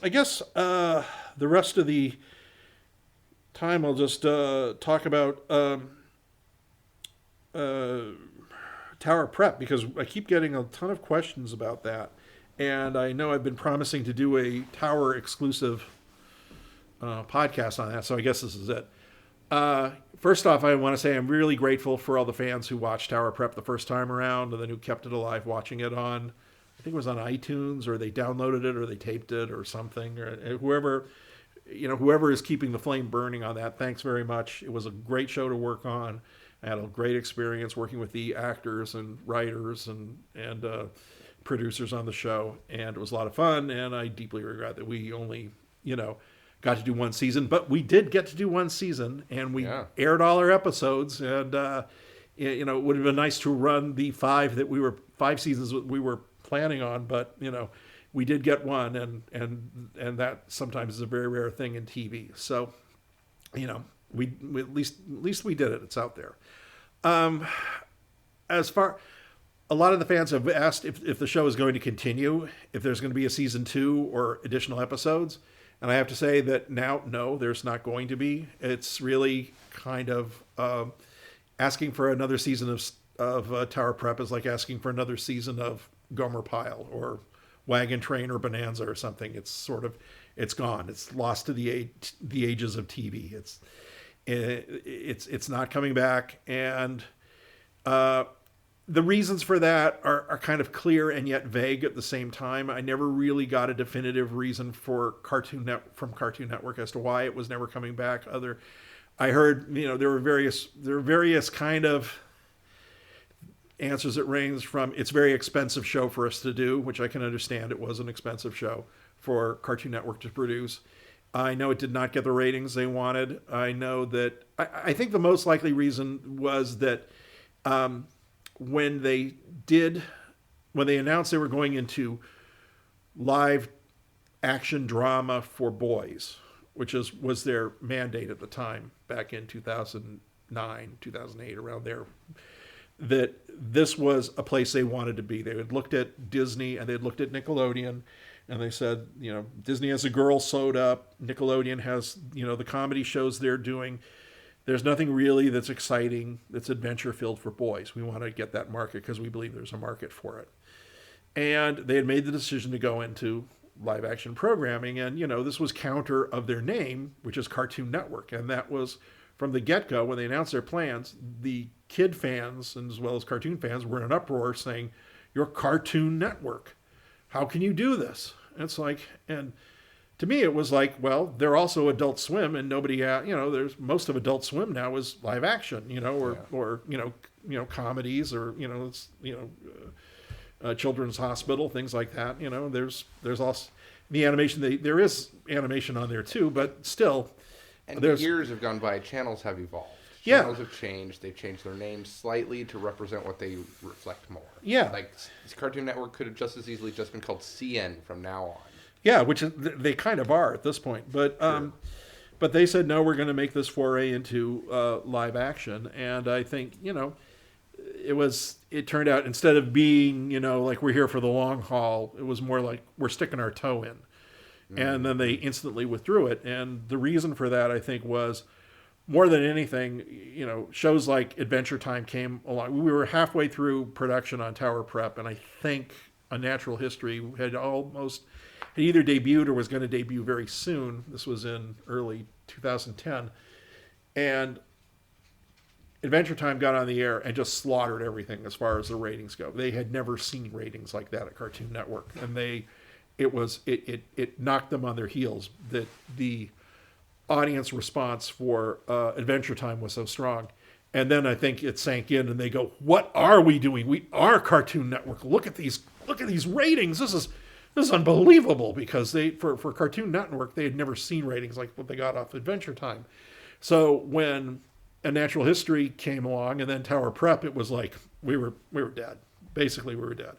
I guess the rest of the time I'll just talk about Tower Prep because I keep getting a ton of questions about that. And I know I've been promising to do a Tower exclusive podcast on that, so I guess this is it. First off, I want to say I'm really grateful for all the fans who watched Tower Prep the first time around and then who kept it alive watching it on, I think it was on iTunes, or they downloaded it or they taped it or something, or whoever is keeping the flame burning on that. Thanks very much. It was a great show to work on. I had a great experience working with the actors and writers and producers on the show, and it was a lot of fun. And I deeply regret that we only, got to do one season, but we did get to do one season, and we aired all our episodes. And it would have been nice to run the five seasons that we were planning on, but we did get one, and that sometimes is a very rare thing in TV. So, we at least we did it. It's out there. A lot of the fans have asked if the show is going to continue, if there's going to be a season 2 or additional episodes. And I have to say that now, no, there's not going to be. It's really kind of asking for another season of Tower Prep is like asking for another season of Gomer Pyle or Wagon Train or Bonanza or something. It's gone. It's lost to the ages of TV. It's not coming back. And the reasons for that are kind of clear and yet vague at the same time. I never really got a definitive reason from Cartoon Network as to why it was never coming back. I heard, there were various kind of answers that ranged from it's a very expensive show for us to do, which I can understand. It was an expensive show for Cartoon Network to produce. I know it did not get the ratings they wanted. I know that I think the most likely reason was that when they announced they were going into live action drama for boys, which was their mandate at the time back in 2009, 2008, around there, that this was a place they wanted to be. They had looked at Disney and they had looked at Nickelodeon, and they said, Disney has a girl sewed up. Nickelodeon has, the comedy shows they're doing. There's nothing really that's exciting, that's adventure-filled for boys. We want to get that market because we believe there's a market for it. And they had made the decision to go into live-action programming, and, this was counter of their name, which is Cartoon Network. And that was, from the get-go, when they announced their plans, the kid fans, and as well as cartoon fans, were in an uproar saying, "You're Cartoon Network. How can you do this?" And it's like, and to me, it was like, well, they're also Adult Swim, and nobody, there's most of Adult Swim now is live action, or comedies, or Children's Hospital, things like that. There's also the animation. There is animation on there too, but still, and years have gone by. Channels have evolved. Channels have changed. They've changed their names slightly to represent what they reflect more. Yeah, like Cartoon Network could have just as easily just been called CN from now on. Yeah, which they kind of are at this point. But sure. But they said, no, we're going to make this foray into live action. And I think, it turned out, instead of being, like we're here for the long haul, it was more like we're sticking our toe in. Mm-hmm. And then they instantly withdrew it. And the reason for that, I think, was more than anything, shows like Adventure Time came along. We were halfway through production on Tower Prep, and I think A Natural History had either debuted or was going to debut very soon. This was in early 2010. And Adventure Time got on the air and just slaughtered everything as far as the ratings go. They had never seen ratings like that at Cartoon Network. And it knocked them on their heels that the audience response for Adventure Time was so strong. And then I think it sank in and they go, what are we doing? We are Cartoon Network. Look at these ratings. This is unbelievable, because for Cartoon Network, they had never seen ratings like what they got off Adventure Time. So when A Natural History came along and then Tower Prep, it was like we were dead. Basically, we were dead.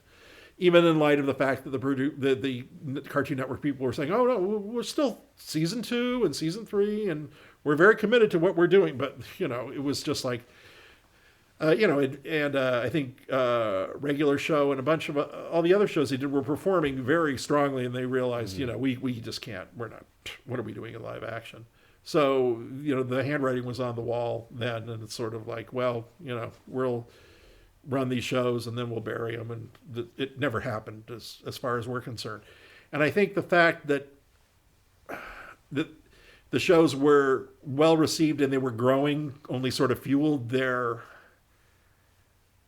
Even in light of the fact that the Cartoon Network people were saying, "Oh no, we're still season 2 and season 3, and we're very committed to what we're doing." But it was just like I think Regular Show and a bunch of all the other shows they did were performing very strongly, and they realized, we just can't. We're not. What are we doing in live action? So, the handwriting was on the wall then, and it's sort of like, well, we'll run these shows and then we'll bury them, and it never happened as far as we're concerned. And I think the fact that the shows were well received and they were growing only sort of fueled their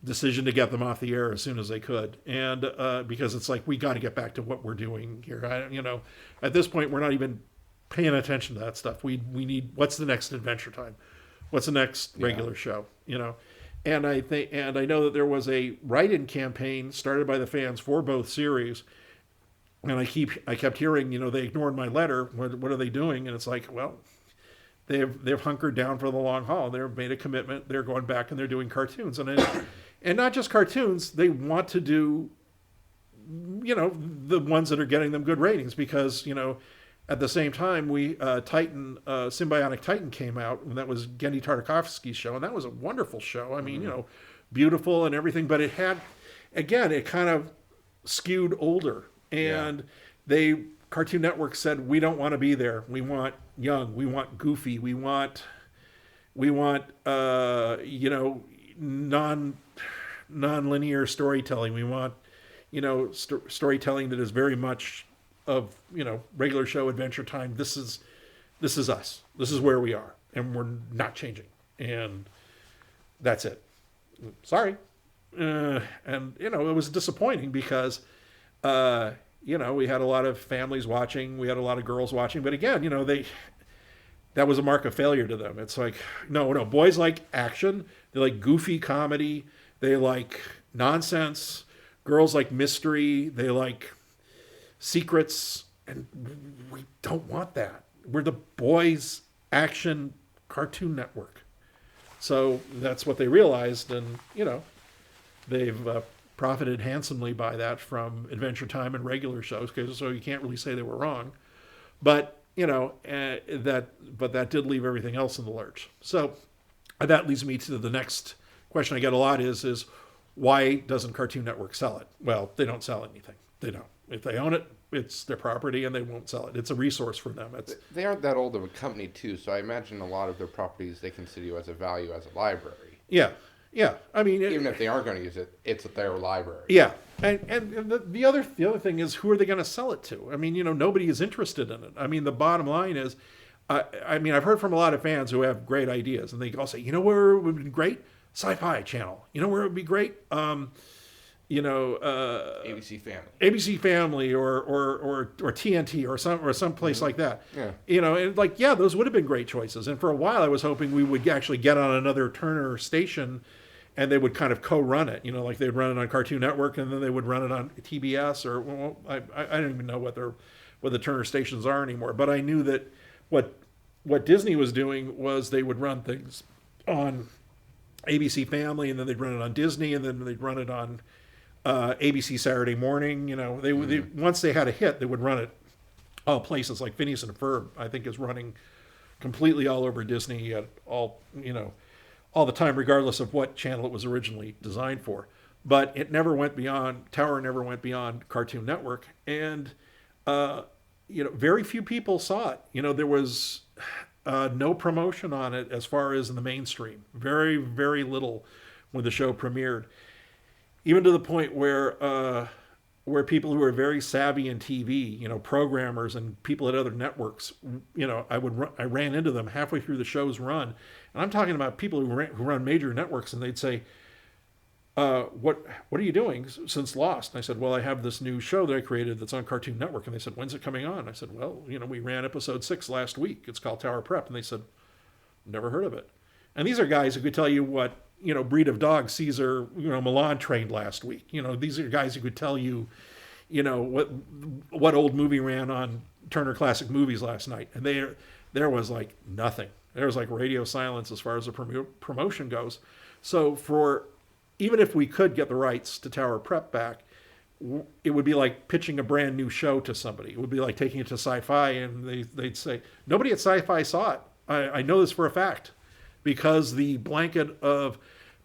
decision to get them off the air as soon as they could. And because it's like, we got to get back to what we're doing here. At this point, we're not even paying attention to that stuff. We need, what's the next Adventure Time? What's the next regular show? And I know that there was a write-in campaign started by the fans for both series. And I kept hearing, they ignored my letter. What are they doing? And it's like, well, they've hunkered down for the long haul. They've made a commitment. They're going back and they're doing cartoons, and not just cartoons. They want to do, the ones that are getting them good ratings, because at the same time Symbiotic Titan came out, and that was Gendy Tartakovsky's show, and that was a wonderful show. I mean, beautiful and everything, but it had, again, it kind of skewed older. And Cartoon Network said, we don't want to be there. We want young. We want goofy. We want non-linear storytelling. We want, storytelling that is very much of, Regular Show, Adventure Time. This is us. This is where we are, and we're not changing. And that's it. Sorry. And it was disappointing because we had a lot of families watching, we had a lot of girls watching, but again, that was a mark of failure to them. It's like, no, boys like action, they like goofy comedy, they like nonsense, girls like mystery, they like secrets, and we don't want that. We're the boys action Cartoon Network. So that's what they realized, and they've profited handsomely by that from Adventure Time and regular shows, so you can't really say they were wrong. But that did leave everything else in the lurch. So that leads me to the next question I get a lot is why doesn't Cartoon Network sell it? Well, they don't sell anything. They don't. If they own it, it's their property, and they won't sell it. It's a resource for them. They aren't that old of a company, too, so I imagine a lot of their properties they consider as a value as a library. Yeah. Yeah, I mean, even if they aren't going to use it, it's their library. Yeah, and the other thing is, who are they going to sell it to? I mean, nobody is interested in it. I mean, the bottom line is, I've heard from a lot of fans who have great ideas, and they all say, where it would be great? Sci-Fi Channel. Where it would be great? ABC Family, or TNT, or some place like that. Yeah. Those would have been great choices. And for a while, I was hoping we would actually get on another Turner station, and they would kind of co-run it. Like they'd run it on Cartoon Network, and then they would run it on TBS, or I don't even know what the Turner stations are anymore. But I knew that what Disney was doing was they would run things on ABC Family, and then they'd run it on Disney, and then they'd run it on ABC Saturday Morning. They once they had a hit, they would run it all places. Like Phineas and Ferb, I think, is running completely all over Disney at all the time, regardless of what channel it was originally designed for. But it never went beyond, Tower never went beyond Cartoon Network, and very few people saw it. There was no promotion on it as far as in the mainstream. Very, very little when the show premiered. Even to the point where people who are very savvy in TV, programmers and people at other networks, I ran into them halfway through the show's run, and I'm talking about people who run major networks, and they'd say, "What are you doing since Lost?" And I said, "Well, I have this new show that I created that's on Cartoon Network." And they said, "When's it coming on?" I said, "Well, we ran episode 6 last week. It's called Tower Prep." And they said, "Never heard of it." And these are guys who could tell you what breed of dog Caesar Milan trained last week. These are guys who could tell you, what old movie ran on Turner Classic Movies last night. And there was like nothing. There was like radio silence as far as the promotion goes. So even if we could get the rights to Tower Prep back, it would be like pitching a brand new show to somebody. It would be like taking it to Sci-Fi, and they'd say, nobody at Sci-Fi saw it. I know this for a fact, because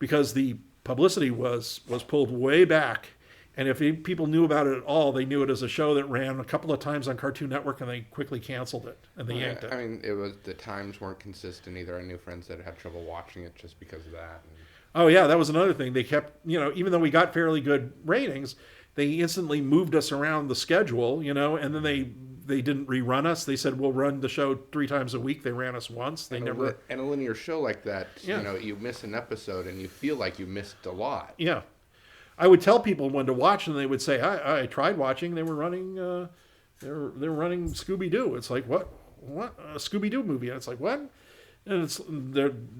because the publicity was pulled way back. And if people knew about it at all, they knew it as a show that ran a couple of times on Cartoon Network, and they quickly canceled it and they yanked it. I mean, it was the times weren't consistent either. I knew friends that had trouble watching it just because of that. Oh yeah, that was another thing. They kept, even though we got fairly good ratings, they instantly moved us around the schedule, and then they didn't rerun us. They said we'll run the show 3 times a week. They ran us once. They never. And a linear show like that, you miss an episode and you feel like you missed a lot. Yeah. I would tell people when to watch, and they would say, "I tried watching. They were running, they were running Scooby Doo." It's like, what a Scooby Doo movie? And it's like, what? And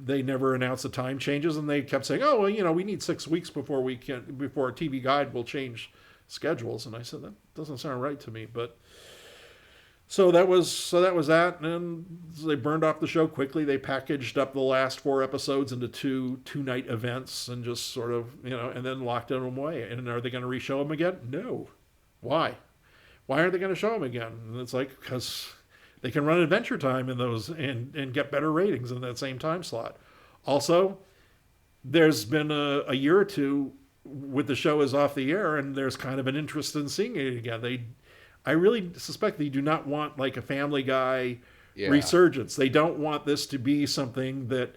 they never announced the time changes, and they kept saying, "Oh, well, we need 6 weeks before a TV Guide will change schedules." And I said, that doesn't sound right to me, but. So that was that, and they burned off the show quickly. They packaged up the last 4 episodes into two-night events and just sort of, and then locked them away. And are they going to re-show them again? No. Why? Why aren't they going to show them again? And it's like, because they can run Adventure Time in those and get better ratings in that same time slot. Also, there's been a year or two with the show is off the air, and there's kind of an interest in seeing it again. I really suspect they do not want like a Family Guy resurgence. They don't want this to be something that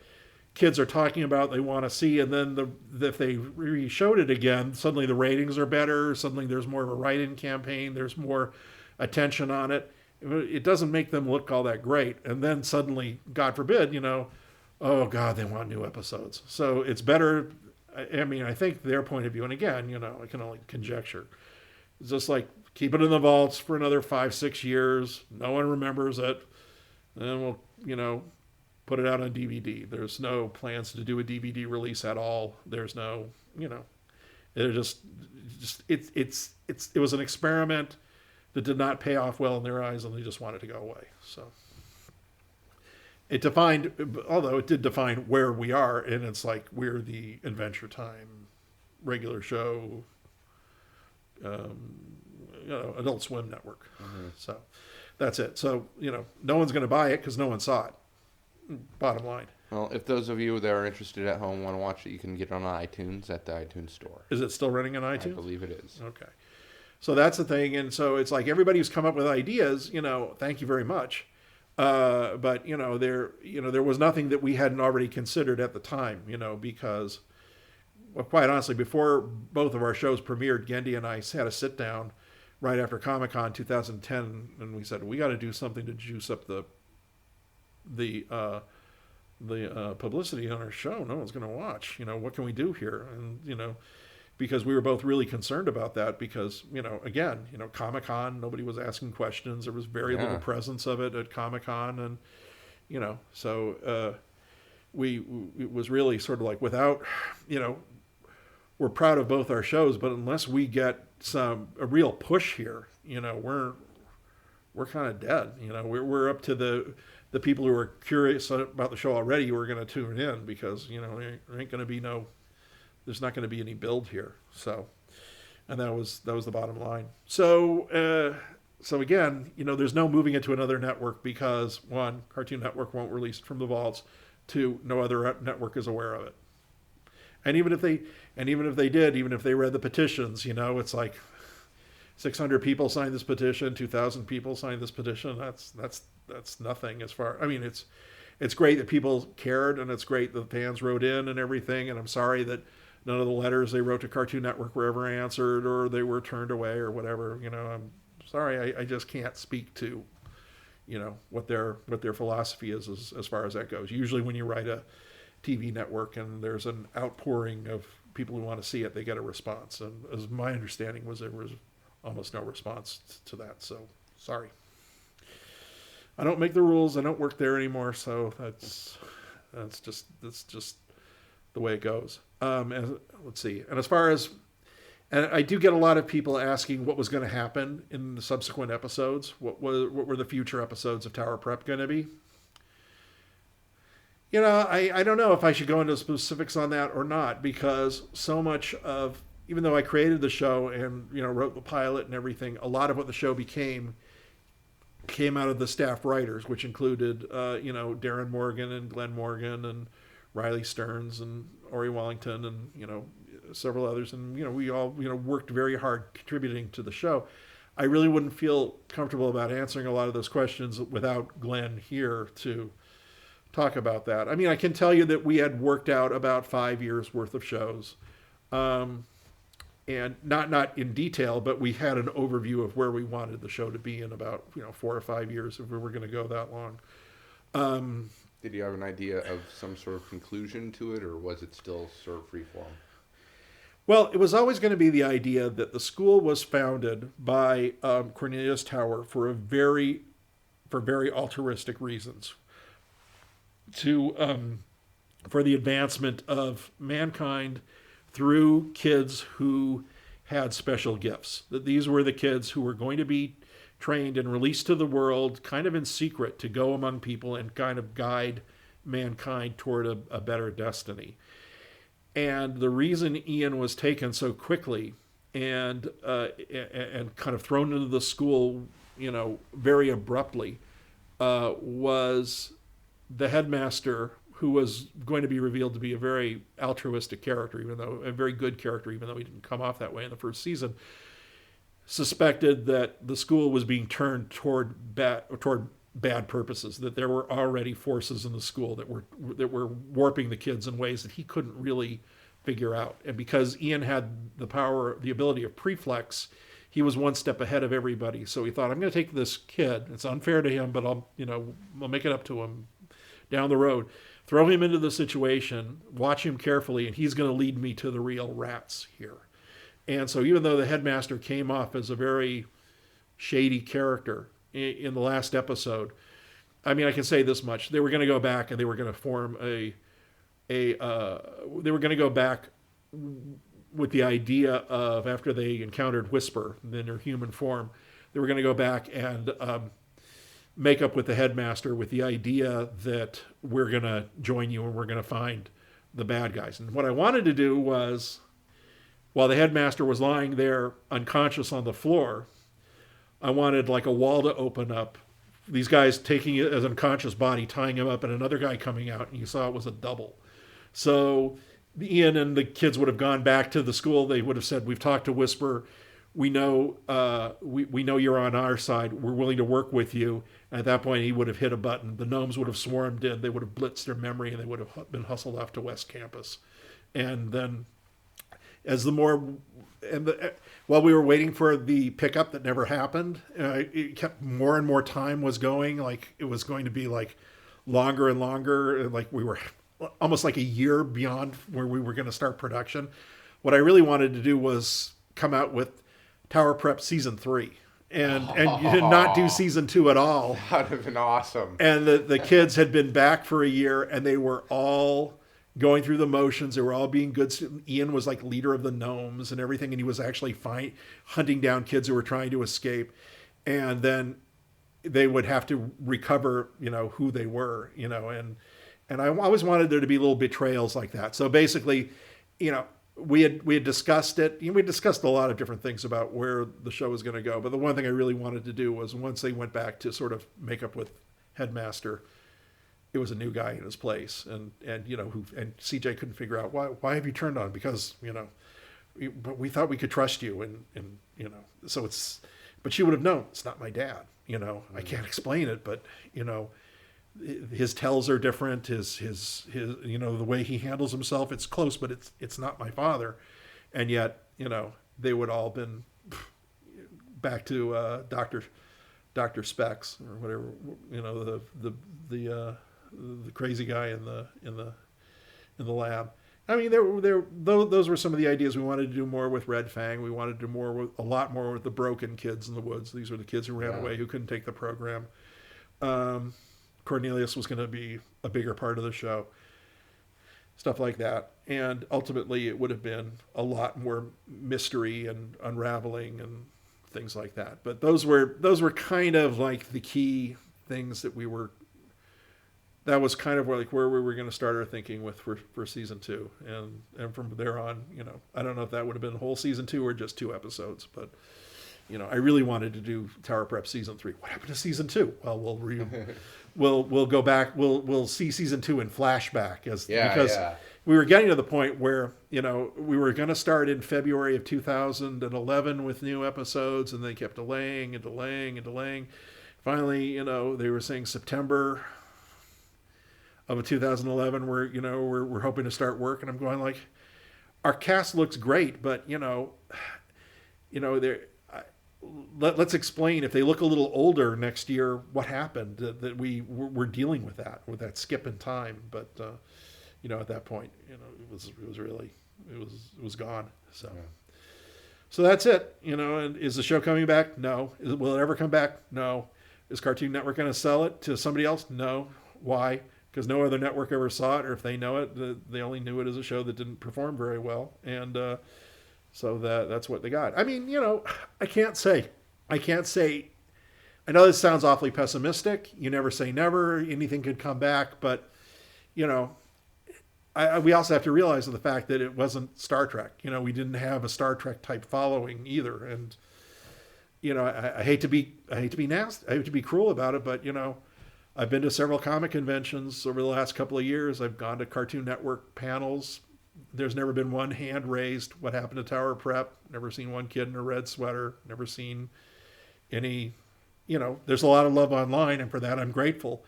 kids are talking about, they want to see, and then if they re-showed it again, suddenly the ratings are better, suddenly there's more of a write-in campaign, there's more attention on it. It doesn't make them look all that great. And then suddenly, God forbid, oh God, they want new episodes. So it's better, I think their point of view, and again, I can only conjecture, it's just like, keep it in the vaults for another 5-6 years. No one remembers it. And we'll, put it out on DVD. There's no plans to do a DVD release at all. There's no, it was an experiment that did not pay off well in their eyes, and they just wanted to go away. So although it did define where we are, and it's like we're the Adventure Time regular show, Adult Swim network. Mm-hmm. So that's it. So, no one's going to buy it because no one saw it. Bottom line. Well, if those of you that are interested at home want to watch it, you can get it on iTunes at the iTunes store. Is it still running on iTunes? I believe it is. Okay. So that's the thing. And so it's like everybody who's come up with ideas, thank you very much. But, there was nothing that we hadn't already considered at the time, because, well, quite honestly, before both of our shows premiered, Gendy and I had a sit down right after Comic-Con 2010, and we said, we got to do something to juice up the publicity on our show. No one's going to watch. What can we do here? And, because we were both really concerned about that because, again, Comic-Con, nobody was asking questions. There was very little presence of it at Comic-Con. And, so it was really sort of like without, we're proud of both our shows, but unless we get a real push here, we're kind of dead. We're up to the people who are curious about the show already who are going to tune in because, there ain't going to be there's not going to be any build here. So, and that was the bottom line. So again, there's no moving it to another network because 1, Cartoon Network won't release it from the vaults. 2, no other network is aware of it. And even if they did, even if they read the petitions, it's like 600 people signed this petition, 2,000 people signed this petition. That's nothing as far. It's great that people cared, and it's great that the fans wrote in and everything. And I'm sorry that none of the letters they wrote to Cartoon Network were ever answered, or they were turned away, or whatever. I'm sorry, I just can't speak to, what their philosophy is as far as that goes. Usually, when you write a TV network and there's an outpouring of people who want to see it, they get a response. And as my understanding was, there was almost no response to that. So sorry. I don't make the rules. I don't work there anymore. So that's just the way it goes. And let's see. And as far as, and I do get a lot of people asking what was going to happen in the subsequent episodes. What were the future episodes of Tower Prep going to be? I don't know if I should go into specifics on that or not, because so much of, even though I created the show and, wrote the pilot and everything, a lot of what the show came out of the staff writers, which included, Darren Morgan and Glenn Morgan and Riley Stearns and Ori Wellington and, several others. And, we all, worked very hard contributing to the show. I really wouldn't feel comfortable about answering a lot of those questions without Glenn here to talk about that. I mean, I can tell you that we had worked out about 5 years worth of shows. And not in detail, but we had an overview of where we wanted the show to be in about 4 or 5 years if we were going to go that long. Did you have an idea of some sort of conclusion to it, or was it still sort of freeform? Well, it was always going to be the idea that the school was founded by Cornelius Tower for very altruistic reasons, for the advancement of mankind through kids who had special gifts. That these were the kids who were going to be trained and released to the world kind of in secret to go among people and kind of guide mankind toward a better destiny. And the reason Ian was taken so quickly and kind of thrown into the school, very abruptly, was the headmaster, who was going to be revealed to be a very altruistic character, a very good character, even though he didn't come off that way in the first season, suspected that the school was being turned toward bad purposes, that there were already forces in the school that were warping the kids in ways that he couldn't really figure out. And because Ian had the ability of preflex, he was one step ahead of everybody. So he thought, I'm going to take this kid. It's unfair to him, but I'll make it up to him down the road. Throw him into the situation, watch him carefully, and he's going to lead me to the real rats here. And so even though the headmaster came off as a very shady character in the last episode, I mean, I can say this much. They were going to go back and they were going to form they were going to go back with the idea of, after they encountered Whisper in their human form, they were going to go back and make up with the headmaster with the idea that we're going to join you and we're going to find the bad guys. And what I wanted to do was, while the headmaster was lying there unconscious on the floor, I wanted like a wall to open up, these guys taking it as an unconscious body, tying him up, and another guy coming out, and you saw it was a double. So Ian and the kids would have gone back to the school. They would have said, we've talked to Whisper. We know we know you're on our side. We're willing to work with you. And at that point, he would have hit a button. The gnomes would have swarmed in. They would have blitzed their memory, and they would have been hustled off to West Campus. And then, while we were waiting for the pickup that never happened, it kept more and more time was going. Like it was going to be like longer and longer. Like we were almost like a year beyond where we were going to start production. What I really wanted to do was come out with Tower Prep Season 3 and not do Season 2 at all. That would have been awesome. And the kids had been back for a year, and they were all going through the motions. They were all being good. Ian was like leader of the gnomes and everything, and he was actually hunting down kids who were trying to escape. And then they would have to recover, who they were, and I always wanted there to be little betrayals like that. So basically, we had discussed it. We discussed a lot of different things about where the show was going to go. But the one thing I really wanted to do was, once they went back to sort of make up with Headmaster, it was a new guy in his place, and CJ couldn't figure out why have you turned on, because but we thought we could trust you, and so it's, but she would have known it's not my dad. I can't explain it, but his tells are different. His the way he handles himself, it's close, but it's not my father. And yet, they would all been back to Dr. Specs or whatever, the crazy guy in the lab. I mean, those were some of the ideas. We wanted to do more with Red Fang. We wanted to do a lot more with the broken kids in the woods. These were the kids who ran away, who couldn't take the program. Cornelius was going to be a bigger part of the show, stuff like that. And ultimately it would have been a lot more mystery and unraveling and things like that. But those were kind of like the key things that that was kind of where we were going to start our thinking with for season 2. And from there on, I don't know if that would have been whole season 2 or just 2 episodes, but I really wanted to do Tower Prep season 3. What happened to season 2? Well, we'll go back. We'll see season 2 in flashback because we were getting to the point where we were going to start in February of 2011 with new episodes, and they kept delaying and delaying and delaying. Finally, they were saying September of 2011. We're hoping to start work, and I'm going like, our cast looks great, but let's explain, if they look a little older next year, what happened, that we're dealing with that skip in time. But at that point, it was gone. So that's it. And is the show coming back? No. Will it ever come back? No. Is Cartoon Network going to sell it to somebody else? No. Why? Because no other network ever saw it, or if they know it, they only knew it as a show that didn't perform very well. And so that's what they got. I mean, I can't say. I know this sounds awfully pessimistic. You never say never. Anything could come back. But, we also have to realize the fact that it wasn't Star Trek. We didn't have a Star Trek type following either. And, I hate to be nasty. I hate to be cruel about it. But, I've been to several comic conventions over the last couple of years. I've gone to Cartoon Network panels. There's never been one hand raised. What happened to Tower Prep? Never seen one kid in a red sweater. Never seen any, there's a lot of love online, and for that I'm grateful.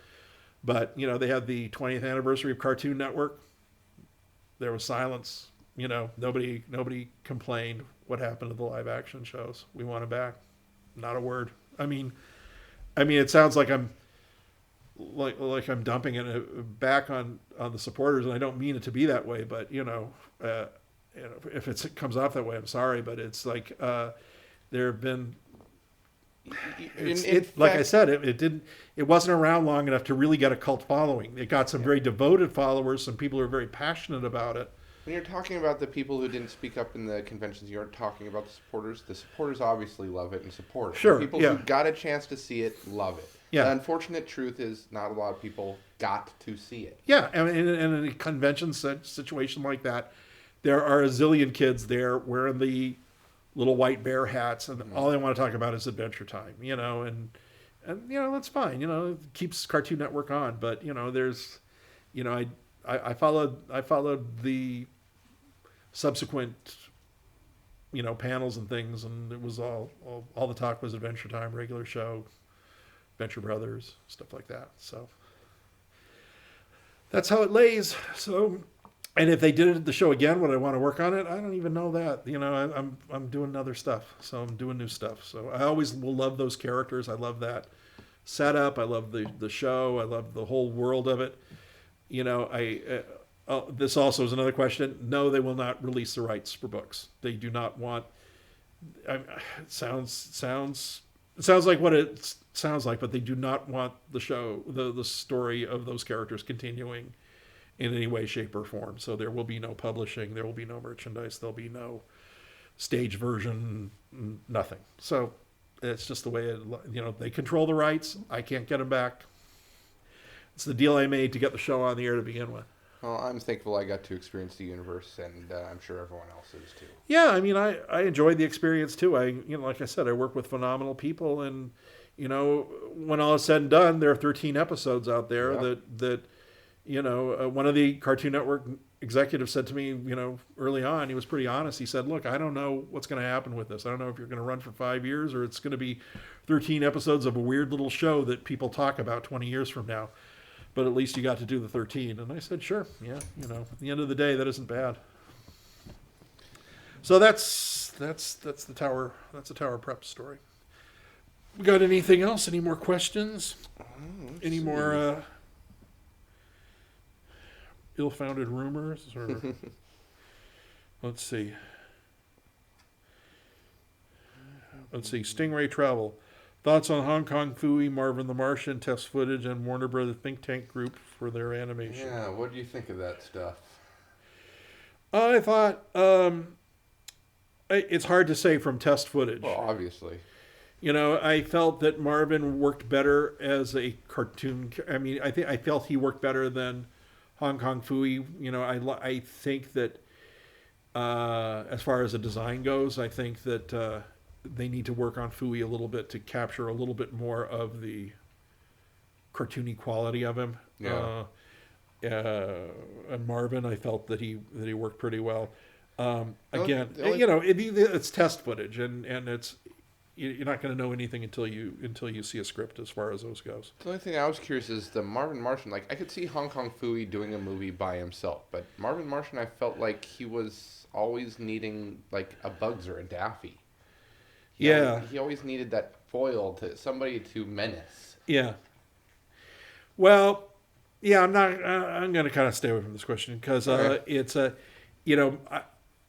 But, they had the 20th anniversary of Cartoon Network. There was silence. Nobody complained. What happened to the live action shows? We want it back. Not a word. I mean, it sounds like I'm dumping it back on the supporters, and I don't mean it to be that way, but if it comes off that way, I'm sorry, but it's like there have been. Like I said, it wasn't around long enough to really get a cult following. It got some very devoted followers, some people who are very passionate about it. When you're talking about the people who didn't speak up in the conventions, you aren't talking about the supporters. The supporters obviously love it and support it. Sure, the people who got a chance to see it love it. Yeah. The unfortunate truth is not a lot of people got to see it. Yeah, and in a convention situation like that, there are a zillion kids there wearing the little white bear hats, and all they want to talk about is Adventure Time, and that's fine. It keeps Cartoon Network on, but there's, I followed the subsequent, panels and things, and it was all the talk was Adventure Time, regular show, Venture Brothers, stuff like that. So that's how it lays. So, and if they did the show again, would I want to work on it? I don't even know that. I'm doing other stuff, so I'm doing new stuff. So I always will love those characters. I love that setup. I love the show. I love the whole world of it. This also is another question. No, they will not release the rights for books. They do not want. It sounds like what it sounds like, but they do not want the show, the story of those characters continuing in any way, shape, or form. So there will be no publishing, there will be no merchandise, there'll be no stage version, nothing. So it's just the way they control the rights. I can't get them back. It's the deal I made to get the show on the air to begin with. Well, I'm thankful I got to experience the universe, and I'm sure everyone else is too. Yeah, I enjoyed the experience too. Like I said, I work with phenomenal people, and when all is said and done, there are 13 episodes out there that one of the Cartoon Network executives said to me, early on, he was pretty honest. He said, "Look, I don't know what's going to happen with this. I don't know if you're going to run for 5 years or it's going to be 13 episodes of a weird little show that people talk about 20 years from now. But at least you got to do the 13." And I said, "Sure, yeah, at the end of the day, that isn't bad." So that's the Tower Prep story. We got anything else? Any more questions? Any more ill-founded rumors? Or let's see. Stingray Travel. Thoughts on Hong Kong Phooey, Marvin the Martian, test footage, and Warner Brothers Think Tank Group for their animation. Yeah, what do you think of that stuff? I thought it's hard to say from test footage. Well, obviously. I felt that Marvin worked better as a cartoon. I felt he worked better than Hong Kong Phooey. I think that as far as the design goes, I think that they need to work on Fooey a little bit to capture a little bit more of the cartoony quality of him. Yeah. And Marvin, I felt that he worked pretty well. Again, the only- you know, it's test footage, and it's you're not going to know anything until you see a script as far as those goes. The only thing I was curious is the Marvin Martian. Like, I could see Hong Kong Phooey doing a movie by himself, but Marvin Martian, I felt like he was always needing like a Bugs or a Daffy. He always needed that foil to somebody to menace. Yeah. Well, yeah, I'm not. I'm going to kind of stay away from this question because it's a, you know,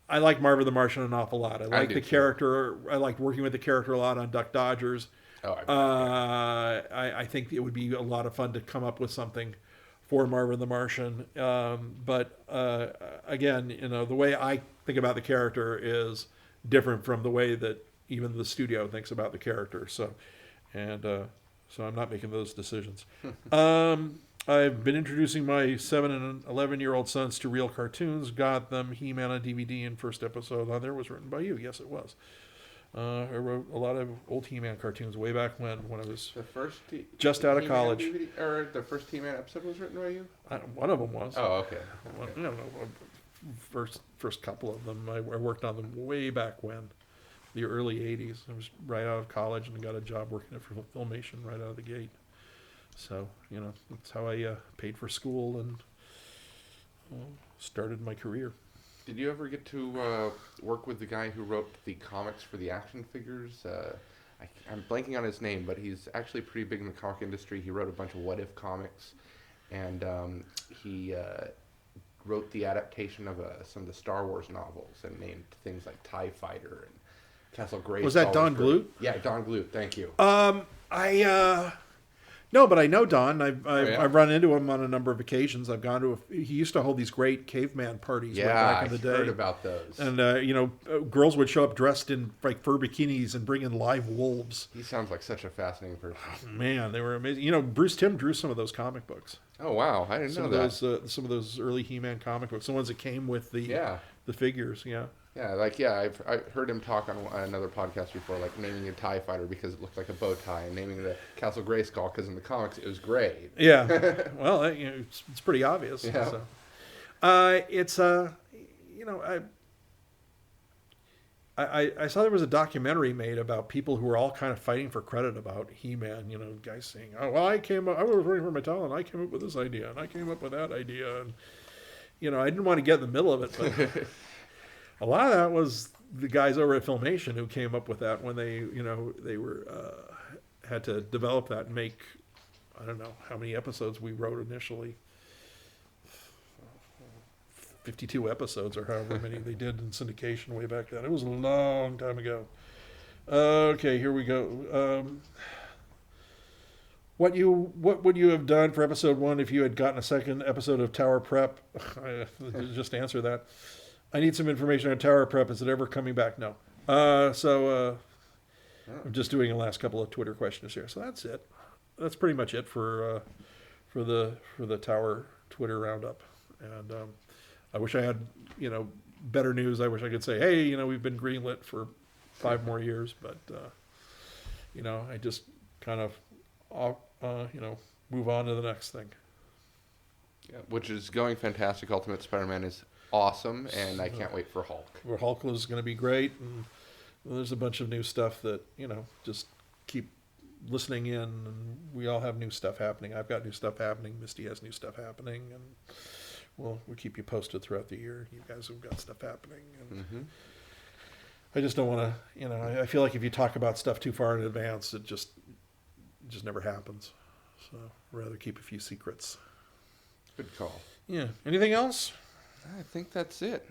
I like Marvin the Martian an awful lot. I like the character. I liked working with the character a lot on Duck Dodgers. Oh, I think it would be a lot of fun to come up with something for Marvin the Martian. But again, you know, the way I think about the character is different from the way that even the studio thinks about the character. So I'm not making those decisions. I've been introducing my 7 and 11-year-old sons to real cartoons. Got them He-Man on DVD, and first episode on there was written by you. Yes, it was. I wrote a lot of old He-Man cartoons way back when I was just out of college. DVD, or the first He-Man episode was written by you? One of them was. Oh, okay. I don't know. First couple of them, I worked on them way back when, the early 80s. I was right out of college and got a job working at Filmation right out of the gate. So, you know, that's how I paid for school and started my career. Did you ever get to work with the guy who wrote the comics for the action figures? I'm blanking on his name, but he's actually pretty big in the comic industry. He wrote a bunch of What If comics, and he wrote the adaptation of some of the Star Wars novels and named things like TIE Fighter and Castle Grayskull. Was that Don Bluth? Yeah, Don Bluth. Thank you. No, but I know Don. I've yeah? run into him on a number of occasions. I've gone to he used to hold these great caveman parties way back in the day. I heard about those. And you know, girls would show up dressed in like fur bikinis and bring in live wolves. He sounds like such a fascinating person. Man, they were amazing. You know, Bruce Timm drew some of those comic books. Oh wow, I didn't know that. Some of those early He-Man comic books, the ones that came with the figures. Yeah. Yeah, I've heard him talk on another podcast before, like naming a TIE Fighter because it looked like a bow tie, and naming the Castle Grayskull because in the comics it was gray. Yeah, well, you know, it's pretty obvious. Yeah. So. It's you know, I saw there was a documentary made about people who were all kind of fighting for credit about He-Man. You know, guys saying, "Oh, well, I was working for Mattel, and I came up with this idea, and I came up with that idea," and you know, I didn't want to get in the middle of it, but. A lot of that was the guys over at Filmation who came up with that when they were had to develop that and make, I don't know how many episodes we wrote initially. 52 episodes or however many they did in syndication way back then. It was a long time ago. Okay, here we go. What would you have done for episode 1 if you had gotten a second episode of Tower Prep? Just answer that. I need some information on Tower Prep. Is it ever coming back? No. I'm just doing the last couple of Twitter questions here. So that's it. That's pretty much it for the Tower Twitter roundup. And I wish I had better news. I wish I could say, hey, we've been greenlit for 5 more years, but I just kind of move on to the next thing. Yeah, which is going fantastic. Ultimate Spider-Man is awesome, and I can't wait for Hulk. Where Hulk is going to be great, and there's a bunch of new stuff that just keep listening in, and we all have new stuff happening. I've got new stuff happening. Misty has new stuff happening, and we'll keep you posted throughout the year. You guys have got stuff happening, and I just don't want to. I feel like if you talk about stuff too far in advance, it just never happens. So I'd rather keep a few secrets. Good call. Yeah. Anything else? I think that's it.